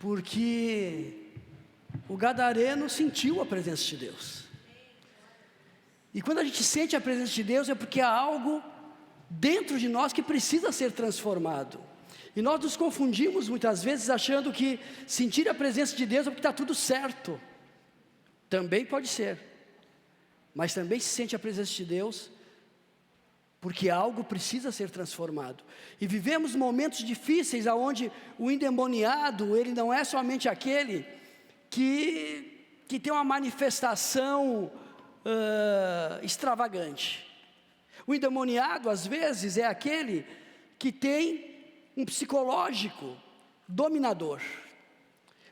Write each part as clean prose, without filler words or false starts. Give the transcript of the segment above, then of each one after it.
Porque o gadareno sentiu a presença de Deus. E quando a gente sente a presença de Deus, é porque há algo dentro de nós que precisa ser transformado. E nós nos confundimos muitas vezes achando que sentir a presença de Deus é porque está tudo certo. Também pode ser. Mas também se sente a presença de Deus porque algo precisa ser transformado. E vivemos momentos difíceis onde o endemoniado, ele não é somente aquele que tem uma manifestação extravagante. O endemoniado às vezes é aquele que tem um psicológico dominador.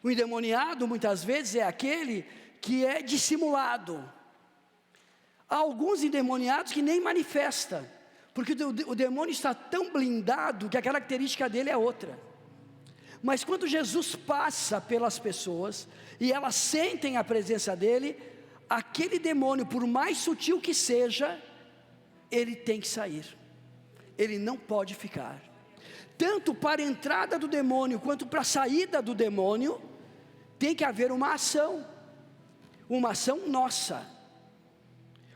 O endemoniado muitas vezes é aquele que é dissimulado. Há alguns endemoniados que nem manifesta, porque o demônio está tão blindado que a característica dele é outra. Mas quando Jesus passa pelas pessoas e elas sentem a presença dele, aquele demônio, por mais sutil que seja, ele tem que sair, ele não pode ficar. Tanto para a entrada do demônio, quanto para a saída do demônio, tem que haver uma ação nossa.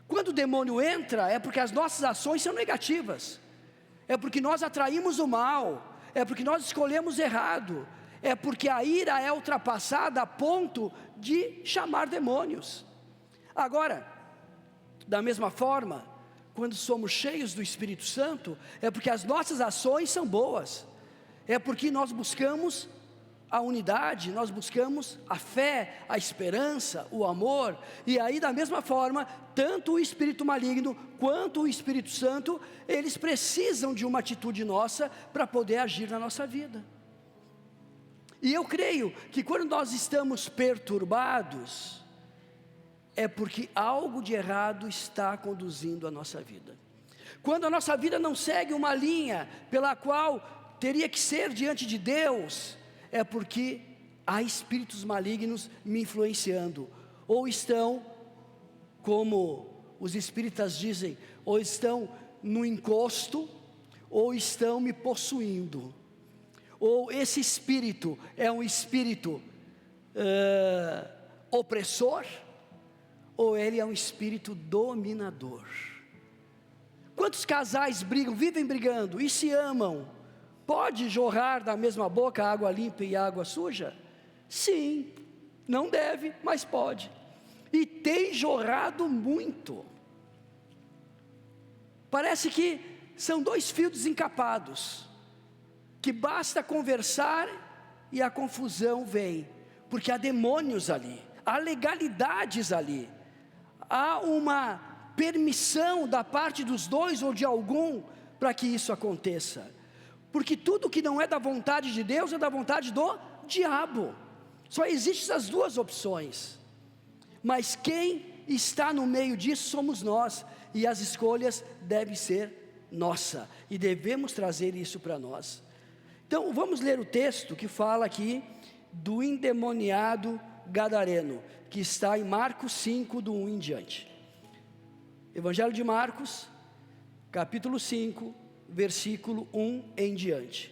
Quando o demônio entra, é porque as nossas ações são negativas, é porque nós atraímos o mal, é porque nós escolhemos errado, é porque a ira é ultrapassada a ponto de chamar demônios. Agora, da mesma forma, quando somos cheios do Espírito Santo, é porque as nossas ações são boas, é porque nós buscamos a unidade, nós buscamos a fé, a esperança, o amor, e aí da mesma forma, tanto o espírito maligno quanto o Espírito Santo, eles precisam de uma atitude nossa para poder agir na nossa vida. E eu creio que quando nós estamos perturbados, é porque algo de errado está conduzindo a nossa vida. Quando a nossa vida não segue uma linha pela qual teria que ser diante de Deus, é porque há espíritos malignos me influenciando, ou estão, como os espíritas dizem, ou estão no encosto, ou estão me possuindo, ou esse espírito é um espírito opressor, ou ele é um espírito dominador. Quantos casais brigam, vivem brigando e se amam? Pode jorrar da mesma boca água limpa e água suja? Sim, não deve, mas pode. E tem jorrado muito. Parece que são dois fios desencapados, que basta conversar e a confusão vem, porque há demônios ali, há legalidades ali, há uma permissão da parte dos dois ou de algum para que isso aconteça. Porque tudo que não é da vontade de Deus é da vontade do diabo. Só existem essas duas opções. Mas quem está no meio disso somos nós, e as escolhas devem ser nossa, e devemos trazer isso para nós. Então vamos ler o texto que fala aqui do endemoniado gadareno, que está em Marcos 5, do 1 em diante. Evangelho de Marcos, capítulo 5, versículo 1 em diante.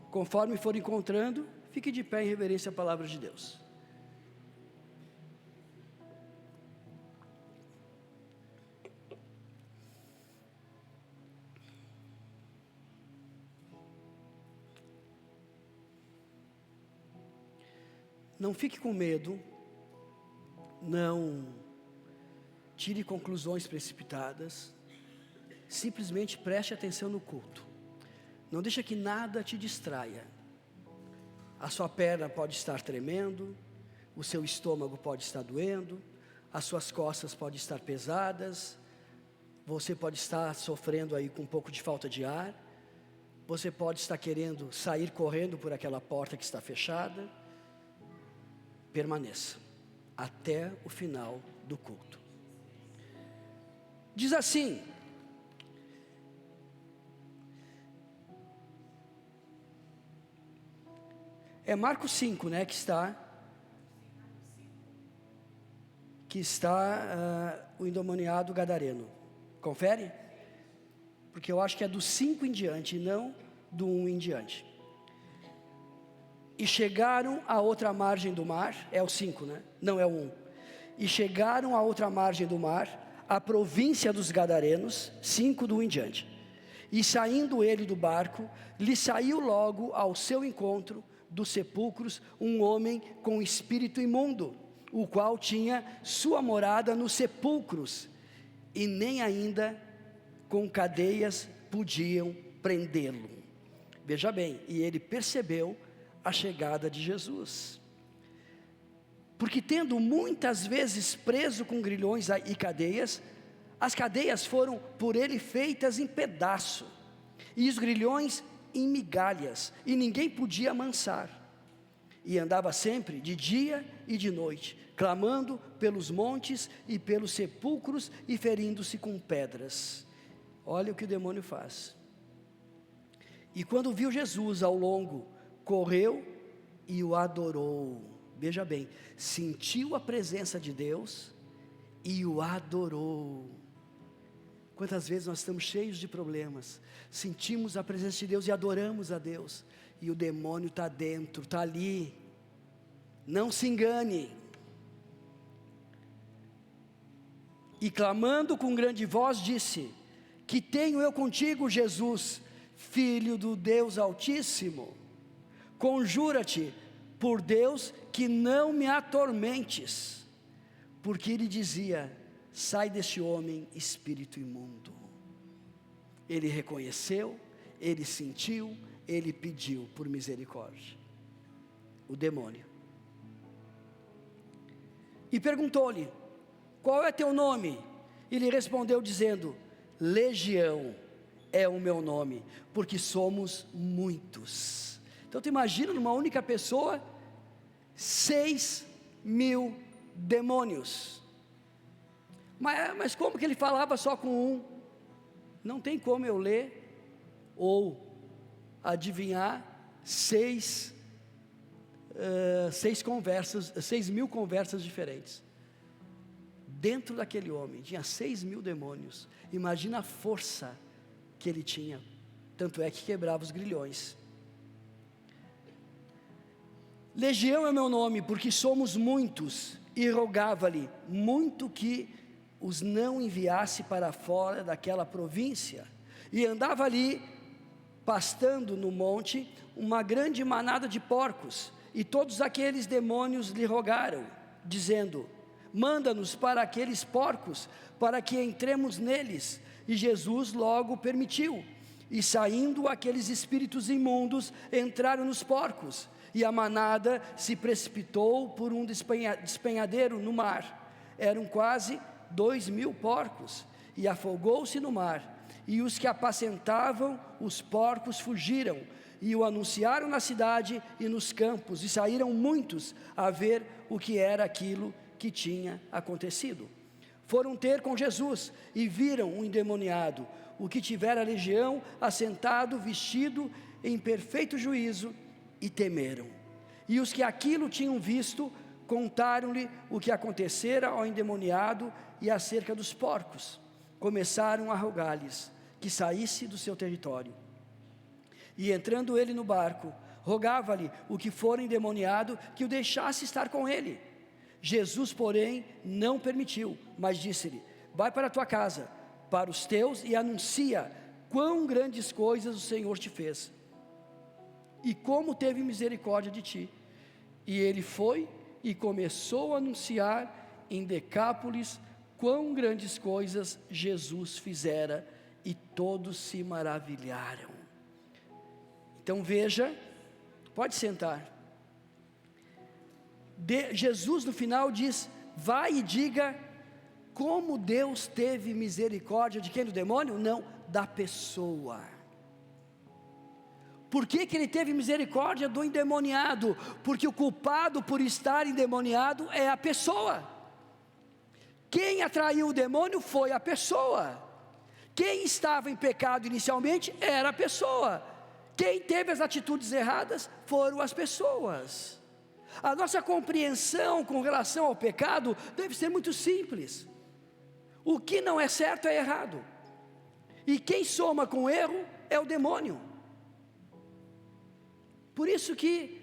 Conforme for encontrando, fique de pé em reverência à palavra de Deus. Não fique com medo, não tire conclusões precipitadas, simplesmente preste atenção no culto. Não deixe que nada te distraia. A sua perna pode estar tremendo, o seu estômago pode estar doendo, as suas costas podem estar pesadas, você pode estar sofrendo aí com um pouco de falta de ar, você pode estar querendo sair correndo por aquela porta que está fechada. Permaneça até o final do culto. Diz assim: é Marcos 5, né, que está o endemoniado gadareno. Confere? Porque eu acho que é do 5 em diante, e não do 1 em diante. E chegaram à outra margem do mar, é o 5, né? Não é o 1. E chegaram à outra margem do mar, a província dos Gadarenos, 5 do 1 em diante. E saindo ele do barco, lhe saiu logo ao seu encontro dos sepulcros um homem com espírito imundo, o qual tinha sua morada nos sepulcros, e nem ainda com cadeias podiam prendê-lo. Veja bem, e ele percebeu a chegada de Jesus, porque tendo muitas vezes preso com grilhões e cadeias, as cadeias foram por ele feitas em pedaço, e os grilhões em migalhas, e ninguém podia amansar, e andava sempre de dia e de noite, clamando pelos montes e pelos sepulcros, e ferindo-se com pedras. Olha o que o demônio faz. E quando viu Jesus ao longo, correu e o adorou. Veja bem, sentiu a presença de Deus e o adorou. Quantas vezes nós estamos cheios de problemas, sentimos a presença de Deus e adoramos a Deus, e o demônio está dentro, está ali. Não se engane. E clamando com grande voz disse: que tenho eu contigo, Jesus, Filho do Deus Altíssimo? Conjura-te por Deus que não me atormentes. Porque ele dizia: sai deste homem, espírito imundo. Ele reconheceu, ele sentiu, ele pediu por misericórdia. O demônio. E perguntou-lhe: qual é teu nome? Ele respondeu dizendo: Legião é o meu nome, porque somos muitos. Então tu imagina numa única pessoa 6.000 demônios. Mas como que ele falava só com um? Não tem como eu ler ou adivinhar 6.000 conversas diferentes. Dentro daquele homem tinha 6.000 demônios. Imagina a força que ele tinha. Tanto é que quebrava os grilhões. Legião é meu nome, porque somos muitos. E rogava-lhe muito que os não enviasse para fora daquela província. E andava ali, pastando no monte, uma grande manada de porcos. E todos aqueles demônios lhe rogaram, dizendo: manda-nos para aqueles porcos, para que entremos neles. E Jesus logo permitiu. E saindo aqueles espíritos imundos, entraram nos porcos. E a manada se precipitou por um despenhadeiro no mar. Eram quase 2.000 porcos. E afogou-se no mar. E os que apacentavam os porcos fugiram. E o anunciaram na cidade e nos campos. E saíram muitos a ver o que era aquilo que tinha acontecido. Foram ter com Jesus e viram um endemoniado, o que tivera a legião, assentado, vestido em perfeito juízo, e temeram. E os que aquilo tinham visto, contaram-lhe o que acontecera ao endemoniado e acerca dos porcos. Começaram a rogar-lhes que saísse do seu território. E entrando ele no barco, rogava-lhe o que fora endemoniado que o deixasse estar com ele. Jesus, porém, não permitiu, mas disse-lhe: vai para a tua casa, para os teus, e anuncia quão grandes coisas o Senhor te fez, e como teve misericórdia de ti. E ele foi e começou a anunciar em Decápolis quão grandes coisas Jesus fizera, e todos se maravilharam. Então veja, pode sentar. Jesus no final diz: vai e diga como Deus teve misericórdia de quem? Do demônio? Não, da pessoa. Por que ele teve misericórdia do endemoniado? Porque o culpado por estar endemoniado é a pessoa. Quem atraiu o demônio foi a pessoa. Quem estava em pecado inicialmente era a pessoa. Quem teve as atitudes erradas foram as pessoas. A nossa compreensão com relação ao pecado deve ser muito simples. O que não é certo é errado. E quem soma com o erro é o demônio. Por isso que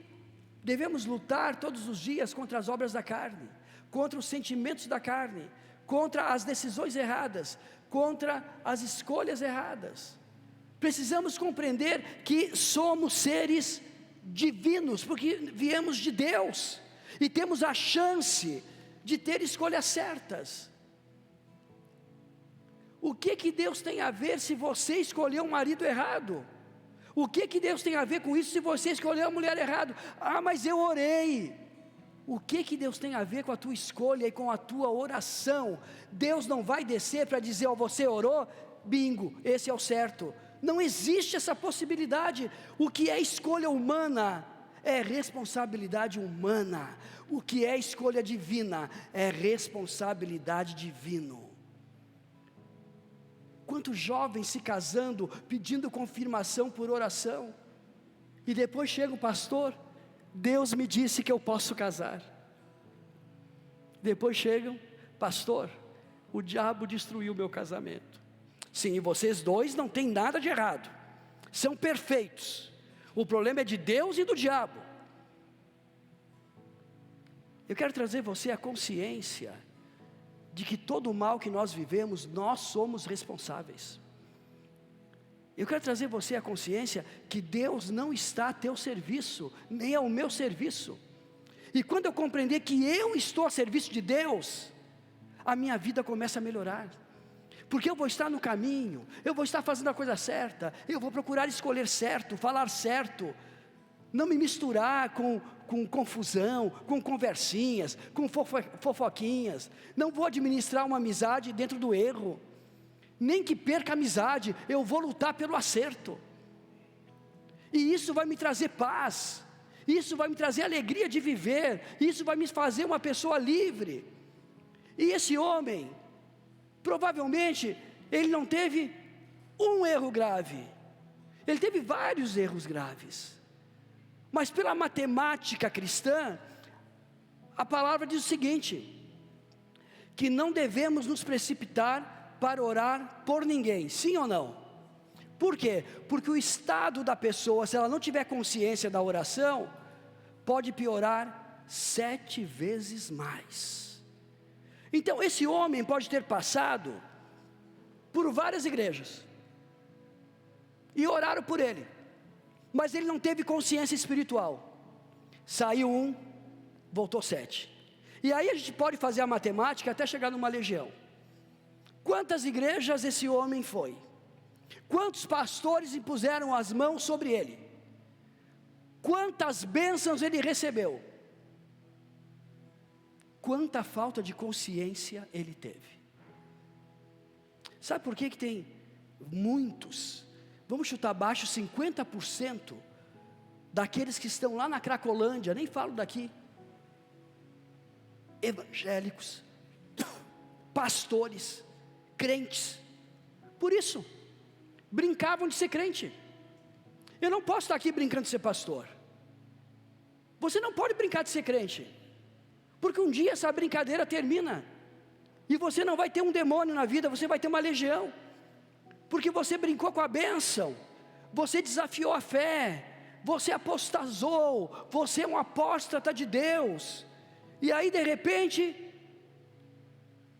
Devemos lutar todos os dias contra as obras da carne, contra os sentimentos da carne, contra as decisões erradas, contra as escolhas erradas. Precisamos compreender que somos seres divinos, porque viemos de Deus, e temos a chance de ter escolhas certas. O que Deus tem a ver se você escolheu um marido errado? O que Deus tem a ver com isso se você escolheu a mulher errado? Ah, mas eu orei. O que Deus tem a ver com a tua escolha e com a tua oração? Deus não vai descer para dizer, ó, você orou, bingo, esse é o certo. Não existe essa possibilidade. O que é escolha humana é responsabilidade humana. O que é escolha divina é responsabilidade divina. Quantos jovens se casando, pedindo confirmação por oração, e depois chega o pastor, Deus me disse que eu posso casar. Depois chegam, pastor, o diabo destruiu meu casamento. Sim, vocês dois não tem nada de errado, são perfeitos, o problema é de Deus e do diabo. Eu quero trazer você a consciência de que todo o mal que nós vivemos, nós somos responsáveis. Eu quero trazer você a consciência que Deus não está a teu serviço, nem ao meu serviço. E quando eu compreender que eu estou a serviço de Deus, a minha vida começa a melhorar. Porque eu vou estar no caminho, eu vou estar fazendo a coisa certa, eu vou procurar escolher certo, falar certo, não me misturar com confusão, com conversinhas, com fofoquinhas. Não vou administrar uma amizade dentro do erro, nem que perca a amizade, eu vou lutar pelo acerto. E isso vai me trazer paz, isso vai me trazer alegria de viver, isso vai me fazer uma pessoa livre. E esse homem, provavelmente, ele não teve um erro grave, ele teve vários erros graves. Mas pela matemática cristã, a palavra diz o seguinte, que não devemos nos precipitar para orar por ninguém, sim ou não? Por quê? Porque o estado da pessoa, se ela não tiver consciência da oração, pode piorar 7 vezes mais. Então esse homem pode ter passado por várias igrejas, e oraram por ele, mas ele não teve consciência espiritual. Saiu 1, voltou 7. E aí a gente pode fazer a matemática até chegar numa legião. Quantas igrejas esse homem foi? Quantos pastores impuseram as mãos sobre ele? Quantas bênçãos ele recebeu? Quanta falta de consciência ele teve? Sabe por que tem muitos, vamos chutar abaixo, 50% daqueles que estão lá na Cracolândia, nem falo daqui, evangélicos, pastores, crentes, por isso, brincavam de ser crente. Eu não posso estar aqui brincando de ser pastor, você não pode brincar de ser crente, porque um dia essa brincadeira termina, e você não vai ter um demônio na vida, você vai ter uma legião, porque você brincou com a bênção, você desafiou a fé, você apostasou, você é um apóstata de Deus, e aí de repente,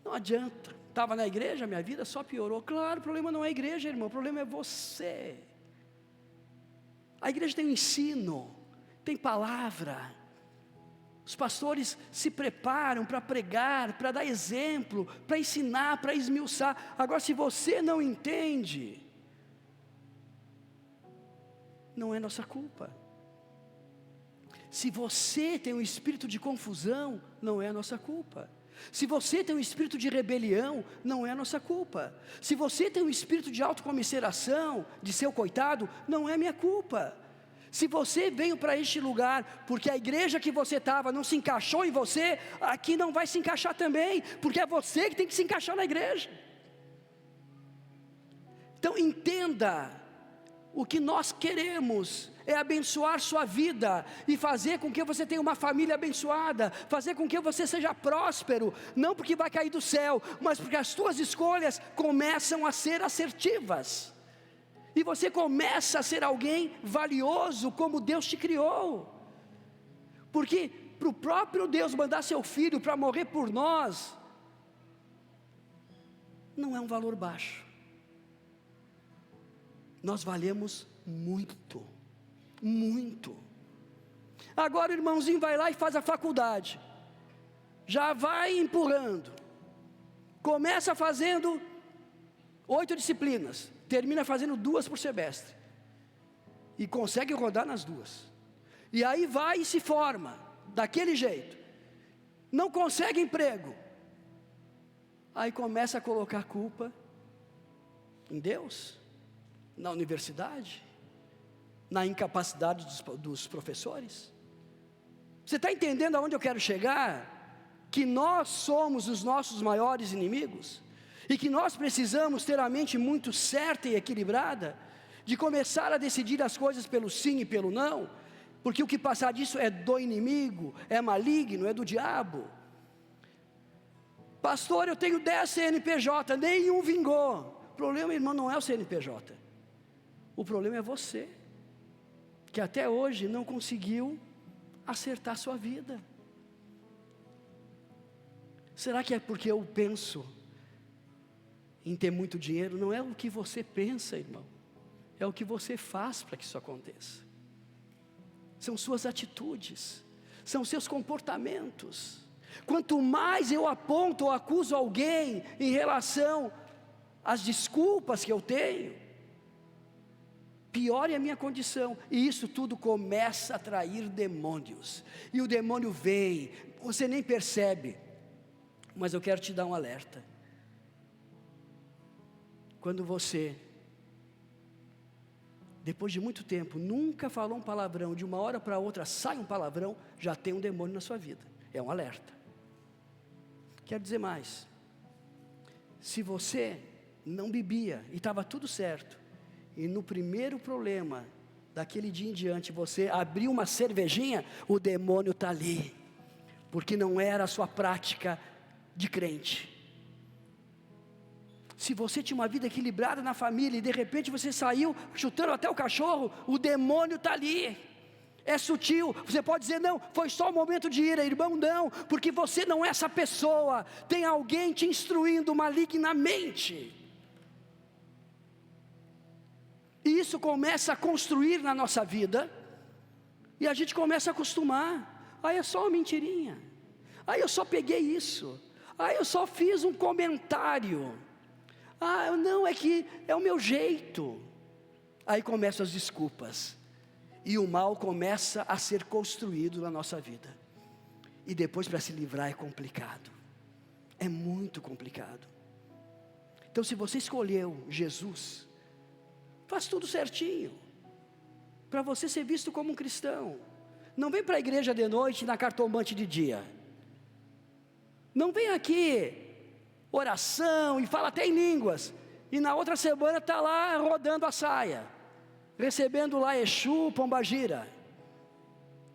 não adianta, estava na igreja, minha vida só piorou. Claro, o problema não é a igreja, irmão, o problema é você. A igreja tem um ensino, tem palavra, os pastores se preparam para pregar, para dar exemplo, para ensinar, para esmiuçar. Agora se você não entende, não é nossa culpa. Se você tem um espírito de confusão, não é a nossa culpa. Se você tem um espírito de rebelião, não é a nossa culpa. Se você tem um espírito de autocomiseração, de ser o coitado, não é minha culpa. Se você veio para este lugar, porque a igreja que você estava não se encaixou em você, aqui não vai se encaixar também, porque é você que tem que se encaixar na igreja. Então entenda, o que nós queremos é abençoar sua vida, e fazer com que você tenha uma família abençoada, fazer com que você seja próspero, não porque vai cair do céu, mas porque as suas escolhas começam a ser assertivas, e você começa a ser alguém valioso como Deus te criou. porque para o próprio Deus mandar seu Filho para morrer por nós, não é um valor baixo. Nós valemos muito, muito. Agora o irmãozinho vai lá e faz a faculdade, já vai empurrando, começa fazendo 8 disciplinas, termina fazendo 2 por semestre, e consegue rodar nas 2, e aí vai e se forma, daquele jeito, não consegue emprego, aí começa a colocar culpa em Deus, na universidade, na incapacidade dos professores. Você está entendendo aonde eu quero chegar? Que nós somos os nossos maiores inimigos, e que nós precisamos ter a mente muito certa e equilibrada, de começar a decidir as coisas pelo sim e pelo não, porque o que passar disso é do inimigo, é maligno, é do diabo. Pastor, eu tenho 10 CNPJ, nenhum vingou. O problema, irmão, não é o CNPJ, o problema é você, que até hoje não conseguiu acertar sua vida. Será que é porque eu penso em ter muito dinheiro? Não é o que você pensa, irmão, é o que você faz para que isso aconteça. São suas atitudes, são seus comportamentos. Quanto mais eu aponto ou acuso alguém em relação às desculpas que eu tenho, pior é a minha condição, e isso tudo começa a atrair demônios, e o demônio vem, você nem percebe, mas eu quero te dar um alerta. Quando você, depois de muito tempo, nunca falou um palavrão, de uma hora para outra sai um palavrão, já tem um demônio na sua vida, é um alerta. Quero dizer mais, se você não bebia, e estava tudo certo, e no primeiro problema, daquele dia em diante, você abriu uma cervejinha, o demônio está ali, porque não era a sua prática de crente. Se você tinha uma vida equilibrada na família, e de repente você saiu chutando até o cachorro, o demônio está ali, é sutil. Você pode dizer, não, foi só um momento de ira. Irmão, não, porque você não é essa pessoa, tem alguém te instruindo malignamente, e isso começa a construir na nossa vida, e a gente começa a acostumar, é só uma mentirinha, eu só peguei isso, eu só fiz um comentário, não, é que é o meu jeito, aí começam as desculpas, e o mal começa a ser construído na nossa vida, e depois para se livrar é complicado, é muito complicado. Então se você escolheu Jesus, faz tudo certinho, para você ser visto como um cristão. Não vem para a igreja de noite e na cartomante de dia. Não vem aqui, oração, e fala até em línguas, e na outra semana está lá rodando a saia, recebendo lá Exu, Pombagira.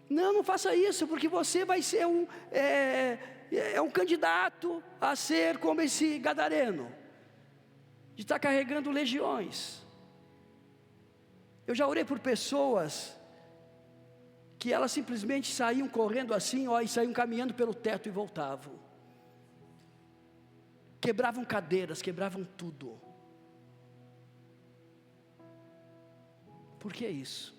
Não faça isso, porque você vai ser um candidato a ser como esse gadareno, de estar carregando legiões. Eu já orei por pessoas que elas simplesmente saíam correndo assim, e saíam caminhando pelo teto e voltavam. Quebravam cadeiras, quebravam tudo. Por que isso?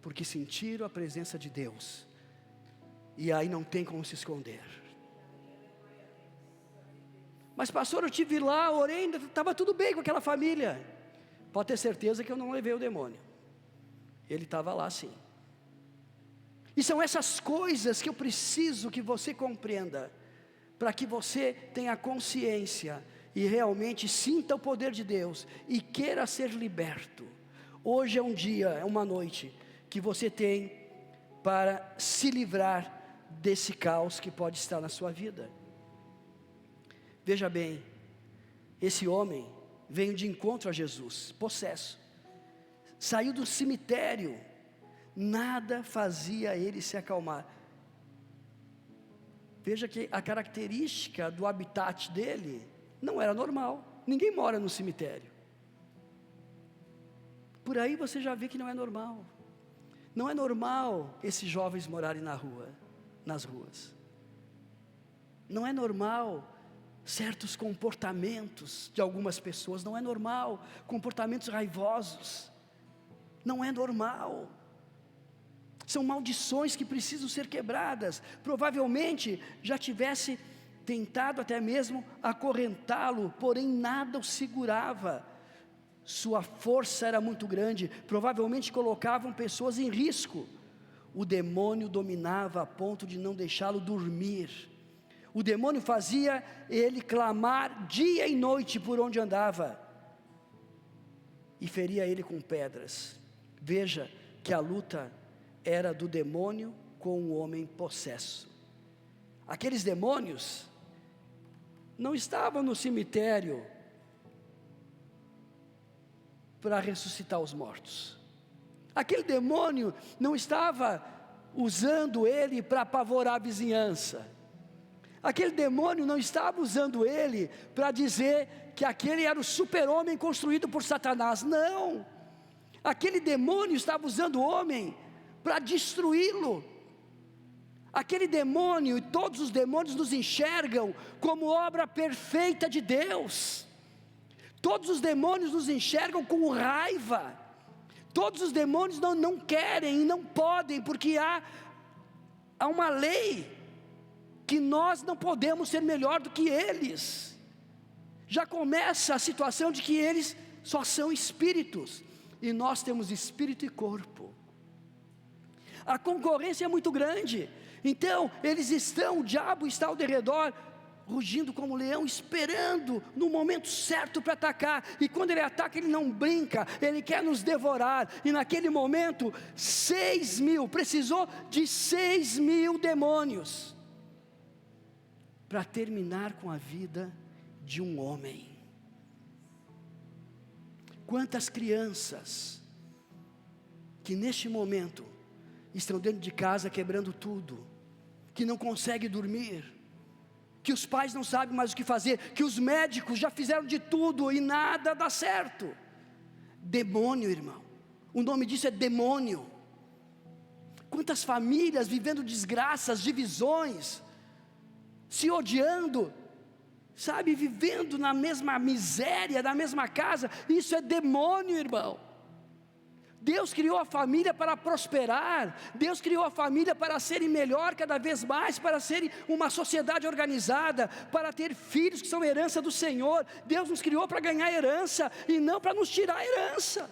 Porque sentiram a presença de Deus, e aí não tem como se esconder. Mas pastor, eu estive lá, orei, estava tudo bem com aquela família. Pode ter certeza que eu não levei o demônio, ele estava lá sim. E são essas coisas que eu preciso que você compreenda, para que você tenha consciência, e realmente sinta o poder de Deus, e queira ser liberto. Hoje é um dia, é uma noite, que você tem para se livrar desse caos que pode estar na sua vida. Veja bem, esse homem veio de encontro a Jesus, possesso, saiu do cemitério, nada fazia ele se acalmar. Veja que a característica do habitat dele não era normal, ninguém mora no cemitério, por aí você já vê que não é normal. Não é normal esses jovens morarem nas ruas. Não é normal certos comportamentos de algumas pessoas, não é normal comportamentos raivosos, não é normal. São maldições que precisam ser quebradas. Provavelmente já tivesse tentado até mesmo acorrentá-lo, porém nada o segurava. Sua força era muito grande, provavelmente colocavam pessoas em risco. O demônio dominava a ponto de não deixá-lo dormir. O demônio fazia ele clamar dia e noite por onde andava, e feria ele com pedras. Veja que a luta era do demônio com o homem possesso. Aqueles demônios não estavam no cemitério para ressuscitar os mortos. Aquele demônio não estava usando ele para apavorar a vizinhança. Aquele demônio não estava usando ele para dizer que aquele era o super-homem construído por Satanás. Não, aquele demônio estava usando o homem para destruí-lo. Aquele demônio, e todos os demônios nos enxergam como obra perfeita de Deus. Todos os demônios nos enxergam com raiva. Todos os demônios não querem e não podem, porque há uma lei que nós não podemos ser melhor do que eles. Já começa a situação de que eles só são espíritos, e nós temos espírito e corpo. A concorrência é muito grande. Então o diabo está ao derredor, rugindo como leão, esperando no momento certo para atacar. E quando ele ataca, ele não brinca, ele quer nos devorar. E naquele momento, 6.000, precisou de 6.000 demônios para terminar com a vida de um homem. Quantas crianças que neste momento estão dentro de casa quebrando tudo, que não conseguem dormir, que os pais não sabem mais o que fazer, que os médicos já fizeram de tudo e nada dá certo. Demônio, irmão, o nome disso é demônio. Quantas famílias vivendo desgraças, divisões, se odiando, sabe, vivendo na mesma miséria, na mesma casa. Isso é demônio, irmão. Deus criou a família para prosperar. Deus criou a família para serem melhor cada vez mais, para serem uma sociedade organizada, para ter filhos que são herança do Senhor. Deus nos criou para ganhar herança e não para nos tirar a herança.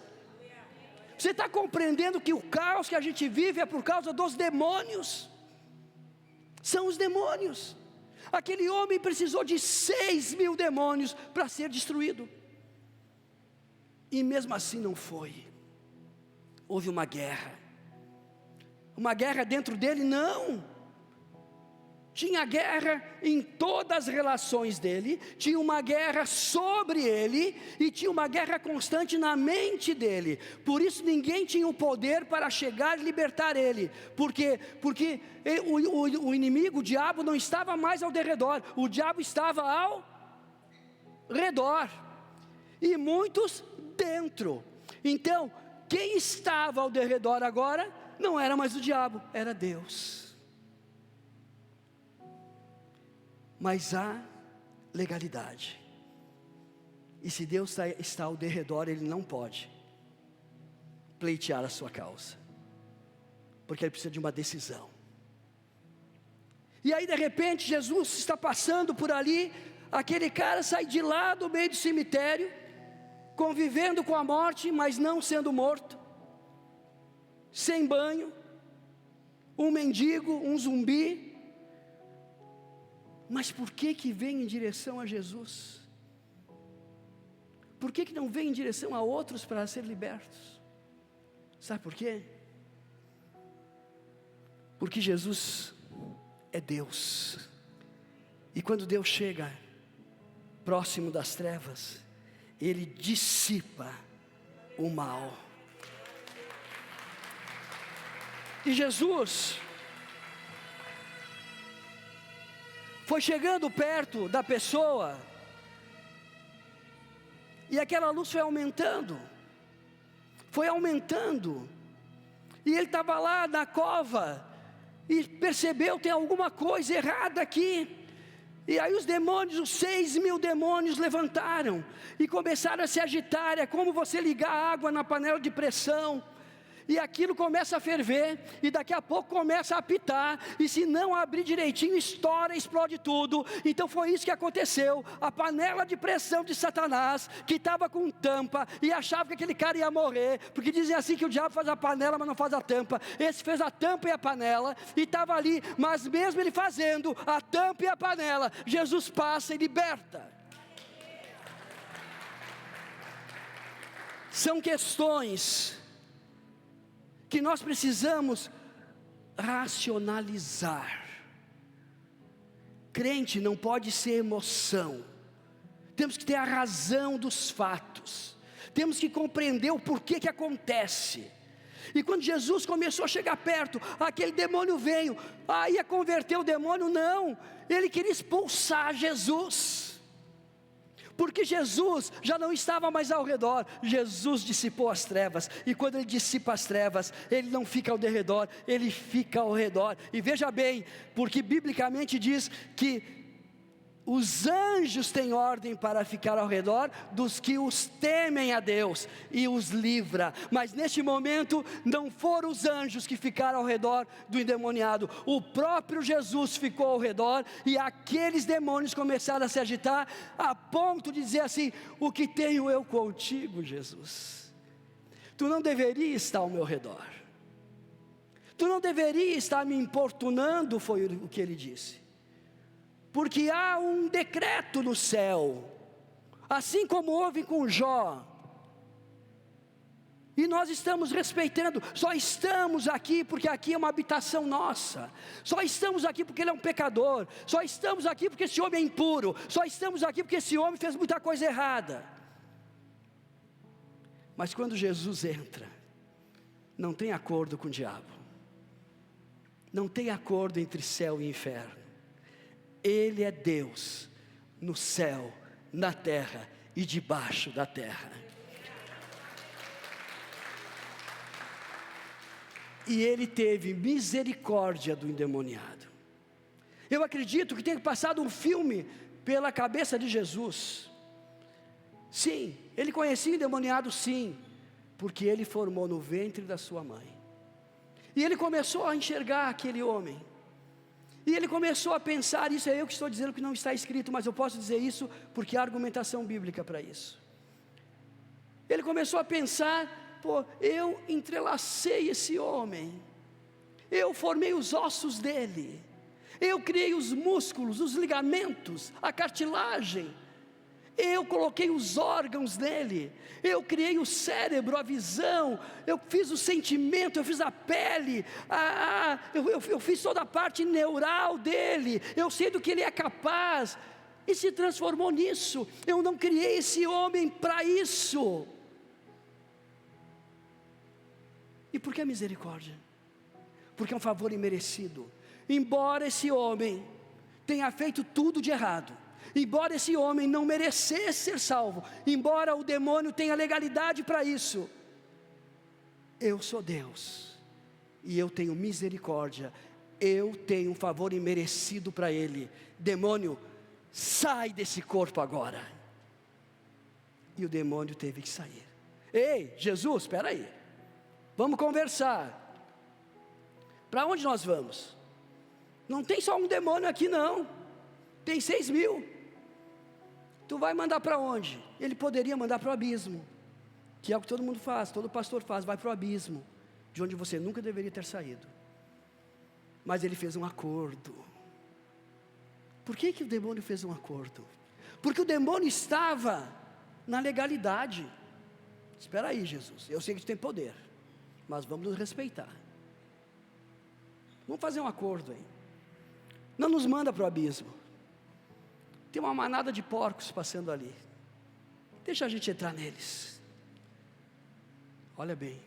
Você está compreendendo que o caos que a gente vive é por causa dos demônios? São os demônios. Aquele homem precisou de 6.000 demônios para ser destruído, e mesmo assim não foi. Houve uma guerra dentro dele? Não. Tinha guerra em todas as relações dele, tinha uma guerra sobre ele, e tinha uma guerra constante na mente dele. Por isso ninguém tinha o poder para chegar e libertar ele, porque o inimigo, o diabo, não estava mais ao derredor, o diabo estava ao redor, e muitos dentro. Então, quem estava ao derredor agora não era mais o diabo, era Deus. Mas há legalidade, e se Deus está ao derredor, Ele não pode pleitear a sua causa, porque Ele precisa de uma decisão. E aí de repente Jesus está passando por ali, aquele cara sai de lá do meio do cemitério, convivendo com a morte, mas não sendo morto, sem banho, um mendigo, um zumbi. Mas por que vem em direção a Jesus? Por que não vem em direção a outros para ser libertos? Sabe por quê? Porque Jesus é Deus, e quando Deus chega próximo das trevas, Ele dissipa o mal. E Jesus foi chegando perto da pessoa, e aquela luz foi aumentando, E ele estava lá na cova, e percebeu, tem alguma coisa errada aqui. E aí os demônios, os 6.000 demônios levantaram, e começaram a se agitar. É como você ligar água na panela de pressão, e aquilo começa a ferver, e daqui a pouco começa a apitar, e se não abrir direitinho, estoura, explode tudo. Então foi isso que aconteceu. A panela de pressão de Satanás, que estava com tampa, e achava que aquele cara ia morrer, porque dizem assim que o diabo faz a panela, mas não faz a tampa. Esse fez a tampa e a panela, e estava ali, mas mesmo ele fazendo a tampa e a panela, Jesus passa e liberta. São questões que nós precisamos racionalizar. Crente não pode ser emoção, temos que ter a razão dos fatos, temos que compreender o porquê que acontece. E quando Jesus começou a chegar perto, aquele demônio veio, ia converter o demônio? Não, ele queria expulsar Jesus, porque Jesus já não estava mais ao redor. Jesus dissipou as trevas, e quando ele dissipa as trevas, ele não fica ao derredor, ele fica ao redor. E veja bem, porque biblicamente diz que os anjos têm ordem para ficar ao redor dos que os temem a Deus, e os livra. Mas neste momento, não foram os anjos que ficaram ao redor do endemoniado, o próprio Jesus ficou ao redor, e aqueles demônios começaram a se agitar, a ponto de dizer assim: o que tenho eu contigo, Jesus? Tu não deveria estar ao meu redor, tu não deveria estar me importunando, foi o que ele disse. Porque há um decreto no céu, assim como houve com Jó, e nós estamos respeitando. Só estamos aqui porque aqui é uma habitação nossa, só estamos aqui porque ele é um pecador, só estamos aqui porque esse homem é impuro, só estamos aqui porque esse homem fez muita coisa errada. Mas quando Jesus entra, não tem acordo com o diabo, não tem acordo entre céu e inferno. Ele é Deus no céu, na terra e debaixo da terra. E ele teve misericórdia do endemoniado. Eu acredito que tenha passado um filme pela cabeça de Jesus. Sim, ele conhecia o endemoniado, sim, porque ele formou no ventre da sua mãe. E ele começou a enxergar aquele homem. E ele começou a pensar, isso é eu que estou dizendo que não está escrito, mas eu posso dizer isso porque há argumentação bíblica para isso. Ele começou a pensar: pô, eu entrelacei esse homem, eu formei os ossos dele, eu criei os músculos, os ligamentos, a cartilagem, eu coloquei os órgãos nele, eu criei o cérebro, a visão, eu fiz o sentimento, eu fiz a pele, eu fiz toda a parte neural dele, eu sei do que ele é capaz, e se transformou nisso. Eu não criei esse homem para isso. E por que misericórdia? Porque é um favor imerecido. Embora esse homem tenha feito tudo de errado, embora esse homem não merecesse ser salvo, embora o demônio tenha legalidade para isso, eu sou Deus, e eu tenho misericórdia, eu tenho um favor imerecido para ele. Demônio, sai desse corpo agora. E o demônio teve que sair. Ei, Jesus, espera aí, vamos conversar. Para onde nós vamos? Não tem só um demônio aqui não, tem 6.000. Tu vai mandar para onde? Ele poderia mandar para o abismo, que é o que todo mundo faz, todo pastor faz, vai para o abismo, de onde você nunca deveria ter saído. Mas ele fez um acordo. Por que o demônio fez um acordo? Porque o demônio estava na legalidade. Espera aí, Jesus, eu sei que tu tem poder, mas vamos nos respeitar. Vamos fazer um acordo aí. Não nos manda para o abismo. Tem uma manada de porcos passando ali, deixa a gente entrar neles. Olha bem,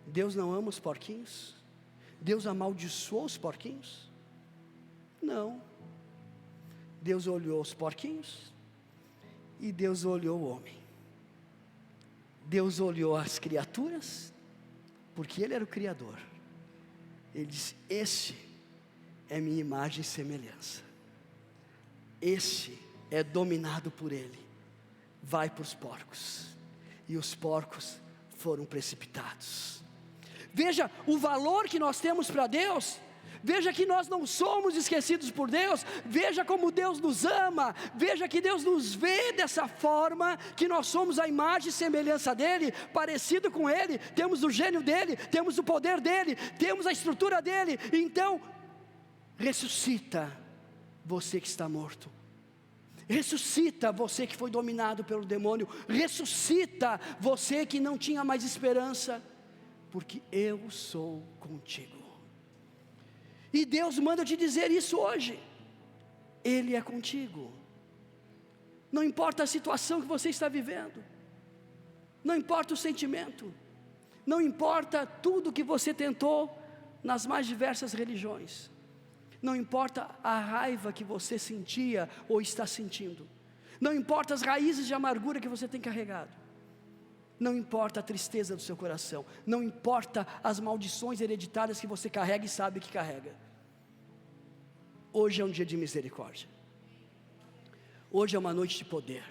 Deus não ama os porquinhos? Deus amaldiçoou os porquinhos? Não. Deus olhou os porquinhos e Deus olhou o homem. Deus olhou as criaturas, porque Ele era o Criador, Ele disse: esse é minha imagem e semelhança, esse é dominado por Ele, vai para os porcos, e os porcos foram precipitados. Veja o valor que nós temos para Deus. Veja que nós não somos esquecidos por Deus. Veja como Deus nos ama. Veja que Deus nos vê dessa forma, que nós somos a imagem e semelhança dEle, parecido com Ele, temos o gênio dEle, temos o poder dEle, temos a estrutura dEle. Então, ressuscita você que está morto, ressuscita você que foi dominado pelo demônio, ressuscita você que não tinha mais esperança, porque eu sou contigo. E Deus manda te dizer isso hoje: Ele é contigo. Não importa a situação que você está vivendo, não importa o sentimento, não importa tudo que você tentou nas mais diversas religiões, não importa a raiva que você sentia ou está sentindo, não importa as raízes de amargura que você tem carregado, não importa a tristeza do seu coração, não importa as maldições hereditárias que você carrega e sabe que carrega. Hoje é um dia de misericórdia, hoje é uma noite de poder,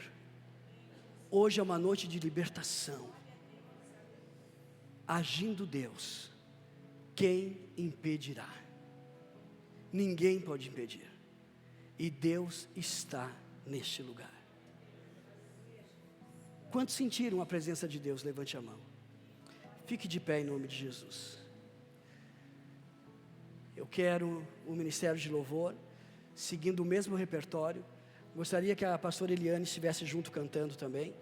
hoje é uma noite de libertação. Agindo Deus, quem impedirá? Ninguém pode impedir, e Deus está neste lugar. Quantos sentiram a presença de Deus? Levante a mão. Fique de pé em nome de Jesus. Eu quero o ministério de louvor, seguindo o mesmo repertório. Gostaria que a pastora Eliane estivesse junto cantando também.